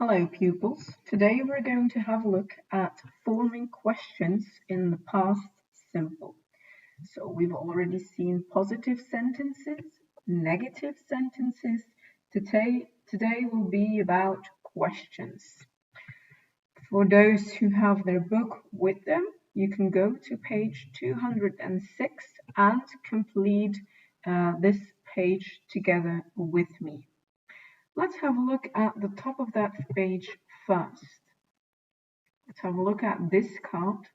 Hello pupils, today we're going to have a look at forming questions in the past simple. So we've already seen positive sentences, negative sentences. Today will be about questions. For those who have their book with them, you can go to page 206 and complete this page together with me. Let's have a look at the top of that page first. Let's have a look at this card.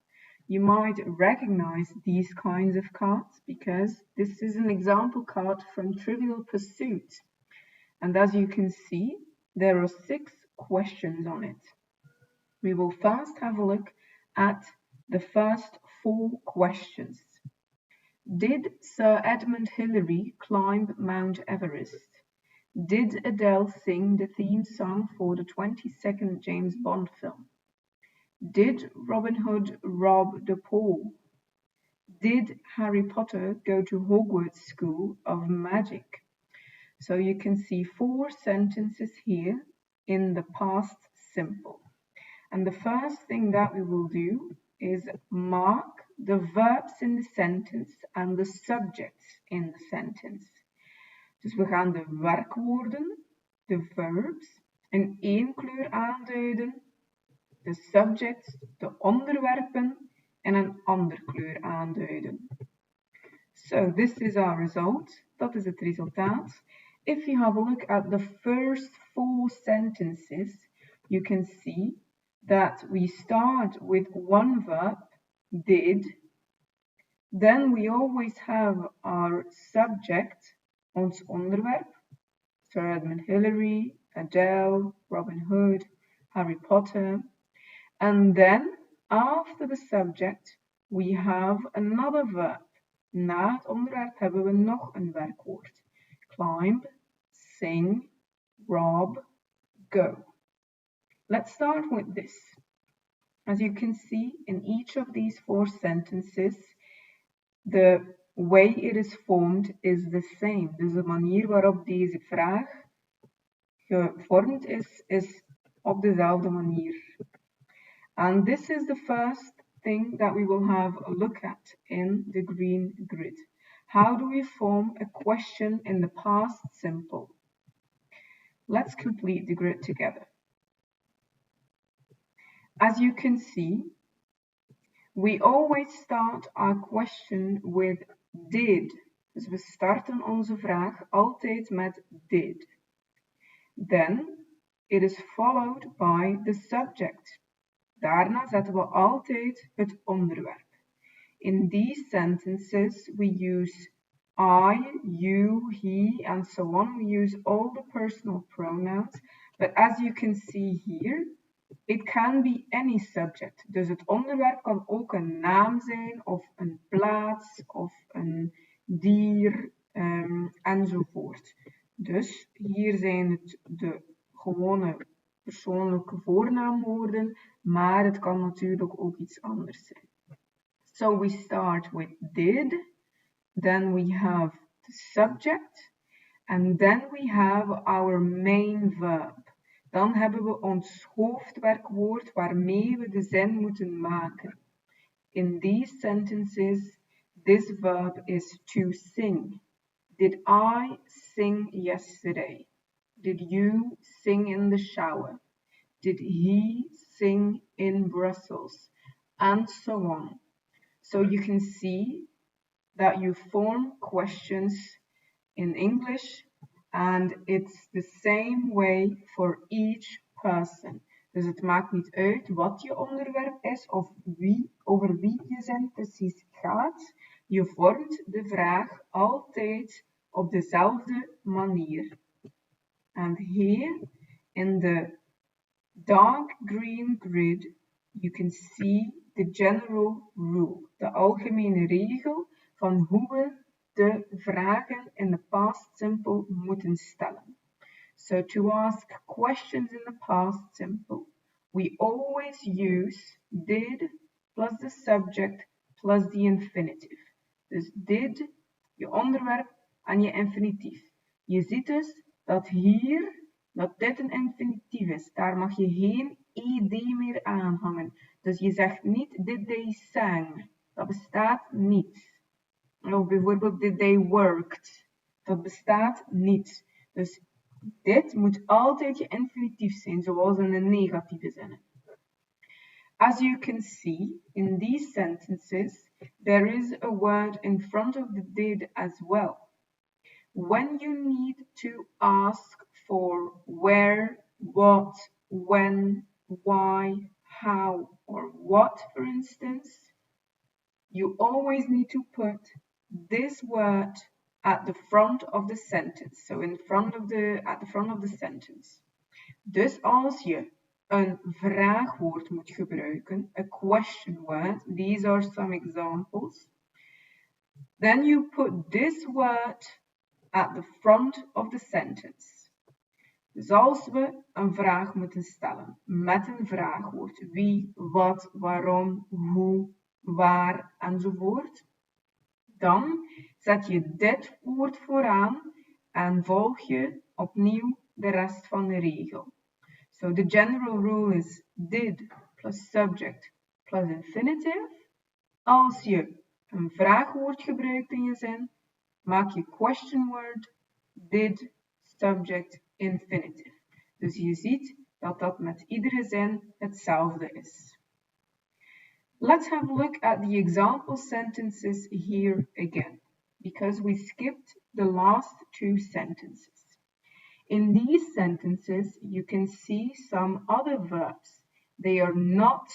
You might recognize these kinds of cards because this is an example card from Trivial Pursuit. And as you can see, there are 6 questions on it. We will first have a look at the first 4 questions. Did Sir Edmund Hillary climb Mount Everest? Did Adele sing the theme song for the 22nd James Bond film? Did Robin Hood rob the pool? Did Harry Potter go to Hogwarts School of Magic? So you can see 4 sentences here in the past simple. And the first thing that we will do is mark the verbs in the sentence and the subjects in the sentence. Dus we gaan de werkwoorden, de verbs, in 1 kleur aanduiden, de subjects, de onderwerpen en een andere kleur aanduiden. So this is our result. Dat is het resultaat. If you have a look at the first 4 sentences, you can see that we start with one verb, did. Then we always have our subject, ons onderwerp, Sir Edmund Hillary, Adele, Robin Hood, Harry Potter. And then, after the subject, we have another verb. Na het onderwerp hebben we nog een werkwoord. Climb, sing, rob, go. Let's start with this. As you can see, in each of these 4 sentences, the way it is formed is the same. Dus de manier waarop deze vraag gevormd is op dezelfde manier. And this is the first thing that we will have a look at in the green grid. How do we form a question in the past simple? Let's complete the grid together. As you can see, we always start our question with did. Dus we starten onze vraag altijd met did. Then it is followed by the subject. Daarna zetten we altijd het onderwerp. In these sentences we use I, you, he, and so on. We use all the personal pronouns. But as you can see here, it can be any subject. Dus het onderwerp kan ook een naam zijn, of een plaats, of een dier, enzovoort. Dus hier zijn het de gewone persoonlijke voornaamwoorden, maar het kan natuurlijk ook iets anders zijn. So we start with did, then we have the subject, and then we have our main verb. Dan hebben we ons hoofdwerkwoord waarmee we de zin moeten maken. In these sentences, this verb is to sing. Did I sing yesterday? Did you sing in the shower? Did he sing in Brussels? And so on. So you can see that you form questions in English, and it's the same way for each person. Dus het maakt niet uit wat je onderwerp is of over wie je zin precies gaat. Je vormt de vraag altijd op dezelfde manier. And here in the dark green grid, you can see the general rule, de algemene regel van hoe we de vragen in the past simple moeten stellen. So to ask questions in the past simple, we always use did plus the subject plus the infinitive. Dus did, je onderwerp en je infinitief. Je ziet dus dat hier dat dit een infinitief is. Daar mag je geen ed meer aanhangen. Dus je zegt niet did they sang. Dat bestaat niet. Of bijvoorbeeld did they worked. Dat bestaat niet. Dus dit moet altijd je infinitief zijn, zoals in de negatieve zinnen. As you can see, in these sentences, there is a word in front of the did as well. When you need to ask for where, what, when, why, how, or what, for instance, you always need to put this word at the front of the sentence. So at the front of the sentence. Dus als je een vraagwoord moet gebruiken, a question word, these are some examples, then you put this word at the front of the sentence. Dus als we een vraag moeten stellen met een vraagwoord, wie, wat, waarom, hoe, waar enzovoort, dan zet je dit woord vooraan en volg je opnieuw de rest van de regel. So the general rule is did plus subject plus infinitive. Als je een vraagwoord gebruikt in je zin, maak je question word, did, subject, infinitive. Dus je ziet dat dat met iedere zin hetzelfde is. Let's have a look at the example sentences here again, because we skipped the last two sentences. In these sentences, you can see some other verbs. They are not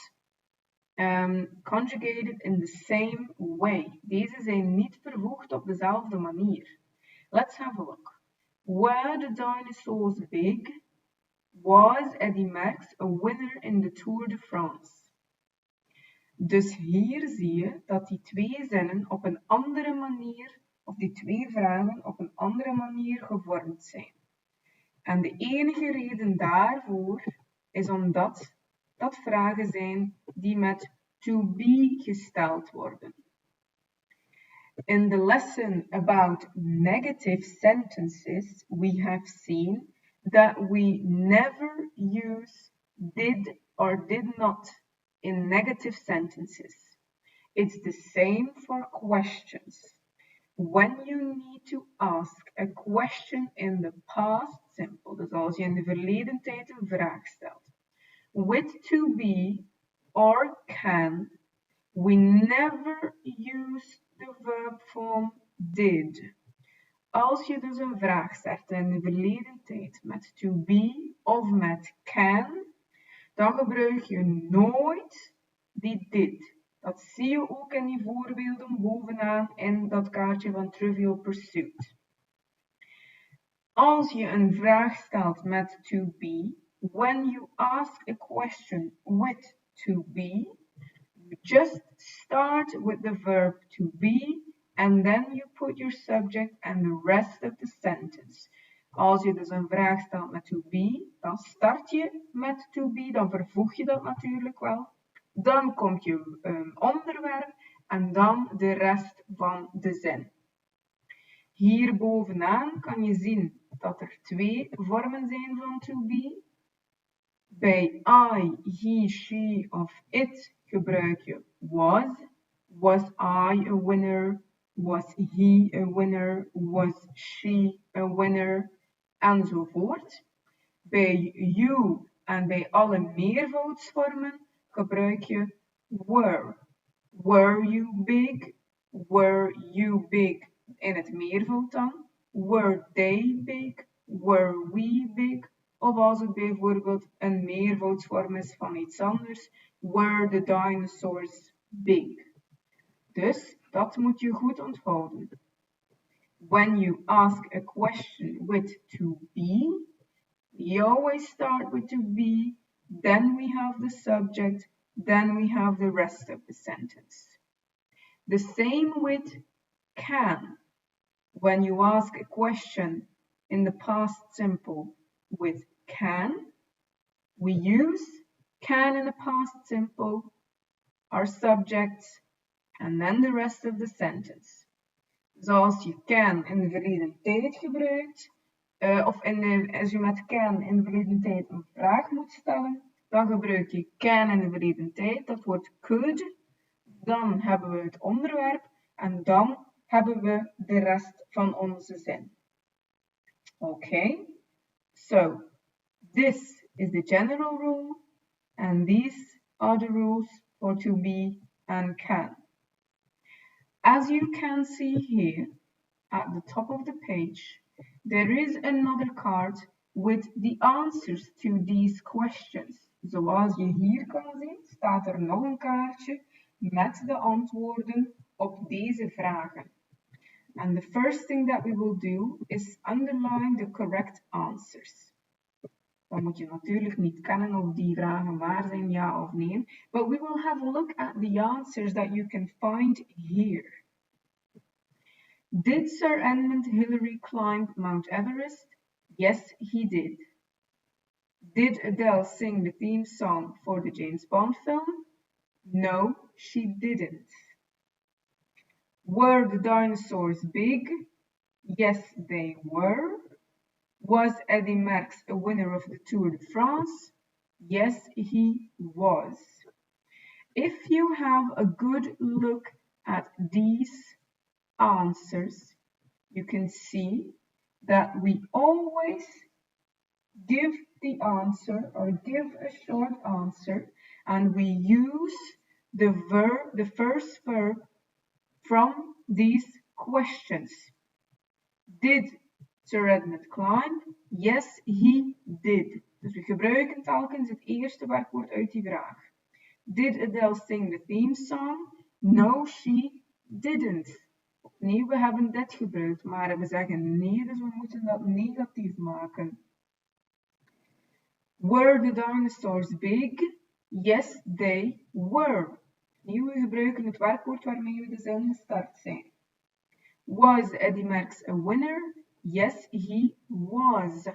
conjugated in the same way. Deze zijn niet vervoegd op dezelfde manier. Let's have a look. Were the dinosaurs big? Was Eddy Merckx a winner in the Tour de France? Dus hier zie je dat die twee zinnen op een andere manier, of die twee vragen op een andere manier gevormd zijn. En de enige reden daarvoor is omdat dat vragen zijn die met to be gesteld worden. In the lesson about negative sentences, we have seen that we never use did or did not in negative sentences. It's the same for questions. When you need to ask a question in the past simple, dus als je in de verleden tijd een vraag stelt, with to be or can, we never use the verb form did. Als je dus een vraag stelt in de verleden tijd met to be of met can, dan gebruik je nooit die did. Dat zie je ook in die voorbeelden bovenaan in dat kaartje van Trivial Pursuit. Als je een vraag stelt met to be, when you ask a question with to be, you just start with the verb to be and then you put your subject and the rest of the sentence. Als je dus een vraag stelt met to be, dan start je met to be, dan vervoeg je dat natuurlijk wel. Dan komt je onderwerp en dan de rest van de zin. Hier bovenaan kan je zien dat er twee vormen zijn van to be. Bij I, he, she of it gebruik je was. Was I a winner? Was he a winner? Was she a winner? Enzovoort. Bij you en bij alle meervoudsvormen gebruik je were. Were you big? Were you big in het meervoud dan? Were they big? Were we big? Of als het bijvoorbeeld een meervoudsvorm is van iets anders. Were the dinosaurs big? Dus dat moet je goed onthouden. When you ask a question with to be, we always start with to be, then we have the subject, then we have the rest of the sentence. The same with can. When you ask a question in the past simple with can, we use can in the past simple, our subjects, and then the rest of the sentence. Zoals je can in de verleden tijd gebruikt, als je met can in de verleden tijd een vraag moet stellen, dan gebruik je can in de verleden tijd. Dat wordt could. Dan hebben we het onderwerp en dan hebben we de rest van onze zin. Okay, so this is the general rule and these are the rules for to be and can. As you can see here at the top of the page, there is another card with the answers to these questions. Zoals je hier kan zien, staat er nog een kaartje met de antwoorden op deze vragen. And the first thing that we will do is underline the correct answers. Dan moet je natuurlijk niet kennen of die vragen waar zijn, ja of nee. But we will have a look at the answers that you can find here. Did Sir Edmund Hillary climb Mount Everest? Yes, he did. Did Adele sing the theme song for the James Bond film? No, she didn't. Were the dinosaurs big? Yes, they were. Was Eddy Merckx a winner of the Tour de France? Yes, he was. If you have a good look at these answers, you can see that we always give the answer or give a short answer and we use the first verb from these questions. Did Sir Edmund climb? Yes, he did. Dus we gebruiken telkens het eerste werkwoord uit die vraag. Did Adele sing the theme song? No, she didn't. Opnieuw, we hebben dit gebruikt, maar we zeggen nee, dus we moeten dat negatief maken. Were the dinosaurs big? Yes, they were. Opnieuw, we gebruiken het werkwoord waarmee we de zin gestart zijn. Was Eddy Merckx a winner? Yes, he was.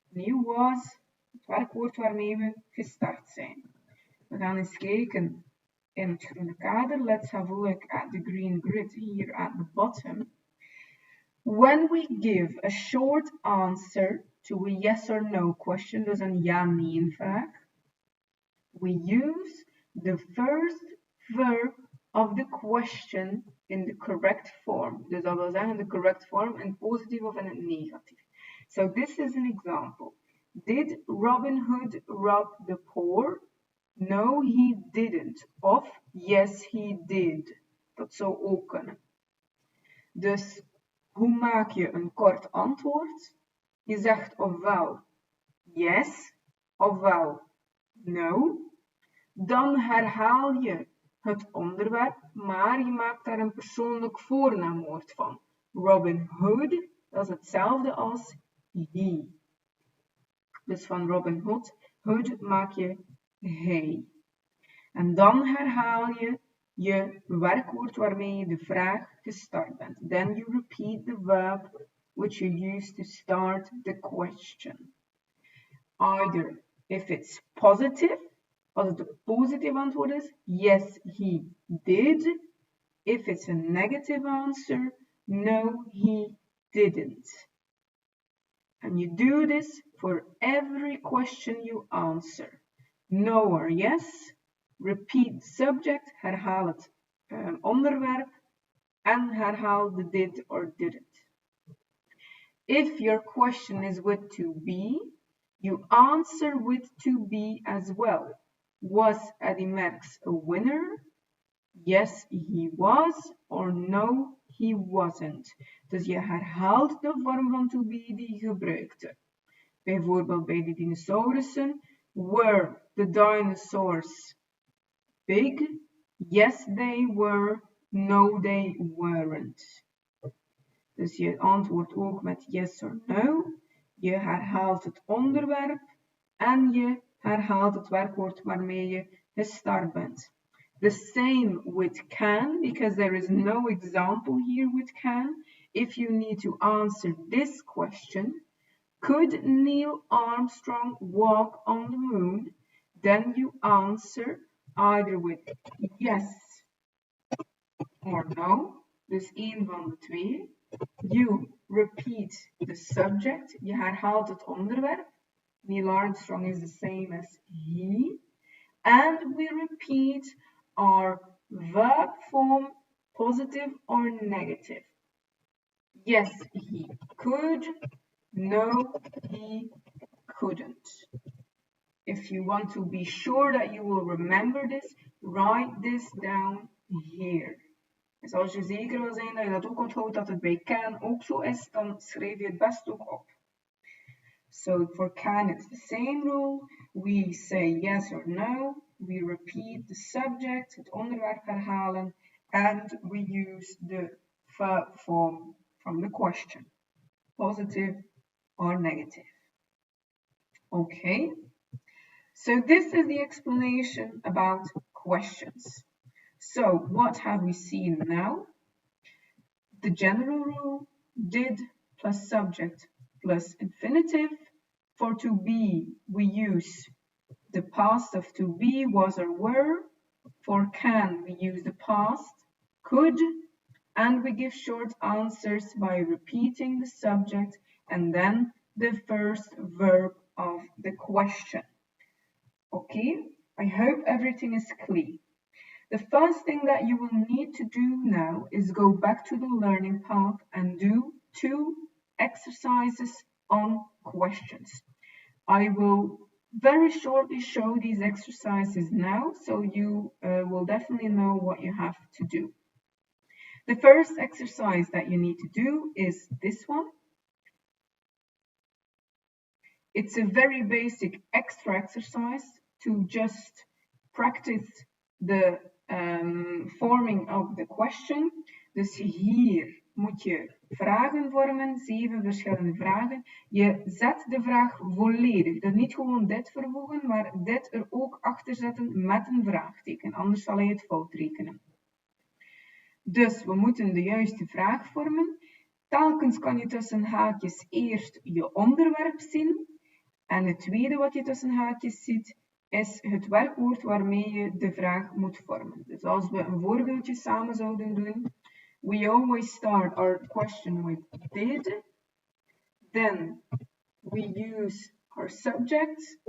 Opnieuw was het werkwoord waarmee we gestart zijn. We gaan eens kijken in het groene kader. Let's have a look at the green grid here at the bottom. When we give a short answer to a yes or no question, dus een ja-nee vraag, we use the first verb of the question in the correct form. Dus dat wil zeggen de correct form in het positief of in het negatief. So this is an example. Did Robin Hood rob the poor? No, he didn't. Of yes, he did. Dat zou ook kunnen. Dus hoe maak je een kort antwoord? Je zegt ofwel yes, ofwel no. Dan herhaal je het onderwerp, maar je maakt daar een persoonlijk voornaamwoord van. Robin Hood, dat is hetzelfde als he. Dus van Robin Hood maak je hij. En dan herhaal je je werkwoord waarmee je de vraag gestart bent. Then you repeat the verb which you use to start the question. Either if it's positive, als het een positief antwoord is, yes, he did. If it's a negative answer, no, he didn't. And you do this for every question you answer. No or yes, repeat the subject, herhaal het onderwerp en herhaal de did or didn't. If your question is with to be, you answer with to be as well. Was Eddy Merckx a winner? Yes, he was. Or no, he wasn't. Dus je herhaalt de vorm van to be die je gebruikte. Bijvoorbeeld bij de dinosaurussen. Were the dinosaurs big? Yes, they were. No, they weren't. Dus je antwoordt ook met yes or no. Je herhaalt het onderwerp en je herhaalt het werkwoord waarmee je gestart bent. The same with can, because there is no example here with can. If you need to answer this question, could Neil Armstrong walk on the moon? Then you answer either with yes or no. Dus één van de twee. You repeat the subject. Je herhaalt het onderwerp. Neil Armstrong is the same as he. And we repeat our verb form, positive or negative. Yes, he could. No, he couldn't. If you want to be sure that you will remember this, write this down here. Dus als je zeker wil zijn dat je dat ook onthoudt dat het bij can ook zo is, dan schrijf je het best ook op. So for can it's the same rule. We say yes or no. We repeat the subject, het onderwerp herhalen. And we use the verb form from the question. Positive or negative. Okay. So this is the explanation about questions. So what have we seen now? The general rule, did plus subject plus infinitive. For to be, we use the past of to be, was or were. For can, we use the past, could, and we give short answers by repeating the subject and then the first verb of the question. Okay, I hope everything is clear. The first thing that you will need to do now is go back to the learning path and do 2 exercises on questions. I will very shortly show these exercises now, so you will definitely know what you have to do. The first exercise that you need to do is this one. It's a very basic extra exercise to just practice the forming of the question. Dus hier moet je vragen vormen, 7 verschillende vragen. Je zet de vraag volledig. Dus niet gewoon dit vervoegen, maar dit er ook achter zetten met een vraagteken. Anders zal hij het fout rekenen. Dus we moeten de juiste vraag vormen. Telkens kan je tussen haakjes eerst je onderwerp zien. En het tweede wat je tussen haakjes ziet, is het werkwoord waarmee je de vraag moet vormen. Dus als we een voorbeeldje samen zouden doen. We always start our question with did. Then we use our subject.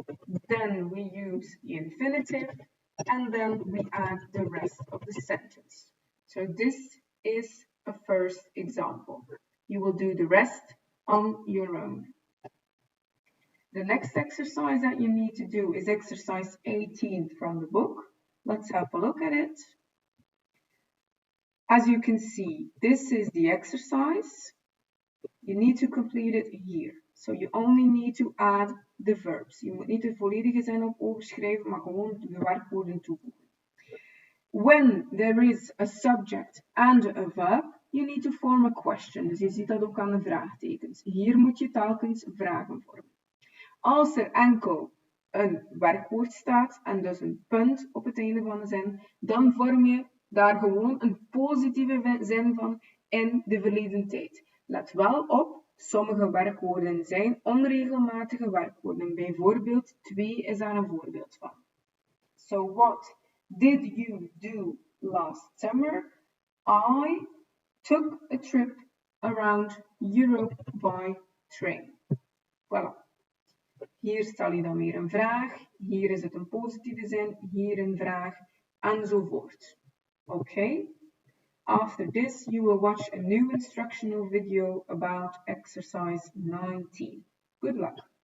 Then we use the infinitive. And then we add the rest of the sentence. So this is a first example. You will do the rest on your own. The next exercise that you need to do is exercise 18 from the book. Let's have a look at it. As you can see, this is the exercise. You need to complete it here. So you only need to add the verbs. Je moet niet de volledige zin op overschrijven, maar gewoon de werkwoorden toevoegen. When there is a subject and a verb, you need to form a question. Dus je ziet dat ook aan de vraagtekens. Hier moet je telkens vragen vormen. Als er enkel een werkwoord staat en dus een punt op het einde van de zin, dan vorm je daar gewoon een positieve zin van in de verleden tijd. Let wel op, sommige werkwoorden zijn onregelmatige werkwoorden. Bijvoorbeeld 2 is daar een voorbeeld van. So what did you do last summer? I took a trip around Europe by train. Voilà. Hier stel je dan weer een vraag, hier is het een positieve zin, hier een vraag, enzovoort. Okay? After this, you will watch a new instructional video about exercise 19. Good luck!